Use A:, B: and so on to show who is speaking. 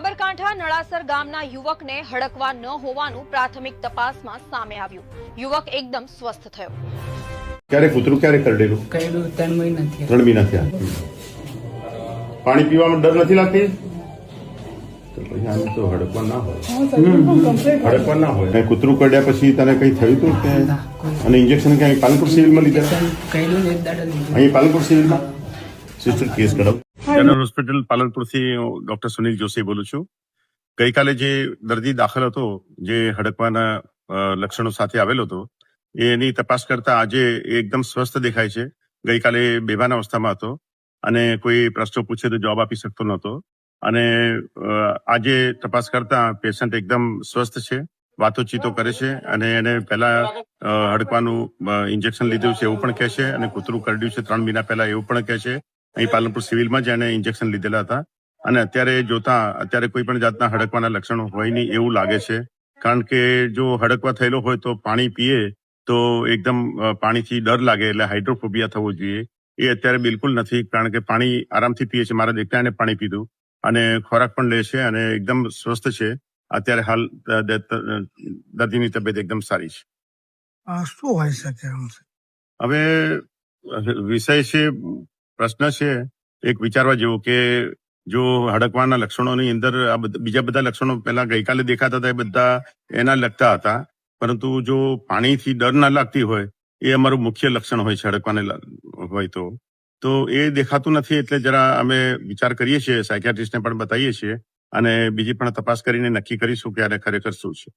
A: સાબરકાંઠા નળાસર ગામના યુવકને હડકવા ન હોવાનું પ્રાથમિક તપાસમાં સામે આવ્યું। યુવક એકદમ સ્વસ્થ થયો।
B: ક્યારે કૂતરું ક્યારે કરડેલું?
C: કર્યું 3 મહિના થયા।
B: 3 મહિના થયા। પાણી પીવામાં ડર નથી લાગતી? તો પછી આમ તો હડકવા ના હોય, હડકવા ના હોય। અને કૂતરું કરડ્યા પછી તને કઈ થયું હતું કે? અને ઇન્જેક્શન ક્યાં પાલનપુર સિવિલમાં લીધા?
C: કર્યું ને એક દાડો લીધું।
B: અહીં પાલનપુર સિવિલમાં સિસ્ટર કેસ કરાવ। જનરલ હોસ્પિટલ પાલનપુરથી ડોક્ટર સુનિલ જોશી બોલું છું। ગઈકાલે જે દર્દી દાખલ હતો, જે હડકવાના લક્ષણો સાથે આવેલો હતો, એની તપાસ કરતા આજે એકદમ સ્વસ્થ દેખાય છે। ગઈકાલે બેભાન અવસ્થામાં હતો અને કોઈ પ્રશ્નો પૂછે તો જવાબ આપી શકતો નહોતો અને આજે તપાસ કરતા પેશન્ટ એકદમ સ્વસ્થ છે, વાતોચીતો કરે છે અને એને પહેલા હડકવાનું ઇન્જેક્શન લીધું છે એવું પણ કહે છે અને કૂતરું કરડ્યું છે 3 મહિના પહેલા એવું પણ કહે છે। અહીં પાલનપુર સિવિલમાં જ એને ઇન્જેક્શન લીધેલા હતા અને અત્યારે કોઈ પણ જાતના હડકવાના લક્ષણો હોય નહીં એવું લાગે છે, કારણ કે જો હડકવા થયેલો હોય તો પાણી પીએ તો એકદમ પાણીથી ડર લાગે, એટલે હાઇડ્રોફોબિયા થવો જોઈએ। એ અત્યારે બિલકુલ નથી, કારણ કે પાણી આરામથી પીએ છે। મારા દીકરાને પાણી પીધું અને ખોરાક પણ લે છે અને એકદમ સ્વસ્થ છે। અત્યારે હાલ દર્દીની તબિયત એકદમ સારી છે।
D: શું હોય શકે?
B: હવે વિષય છે, પ્રશ્ન છે એક વિચારવા જેવો કે જો હડકવાના લક્ષણોની અંદર આ બીજા બધા લક્ષણો પહેલા ગઈકાલે દેખાતા હતા એ બધા એના લગતા હતા, પરંતુ જો પાણીથી ડર ના લાગતી હોય એ અમારું મુખ્ય લક્ષણ હોય છે હડકવાને હોય તો એ દેખાતું નથી, એટલે જરા અમે વિચાર કરીએ છીએ, સાયકિયાટ્રિસ્ટને પણ બતાવીએ છીએ અને બીજી પણ તપાસ કરીને નક્કી કરીશું કે આને ખરેખર શું છે।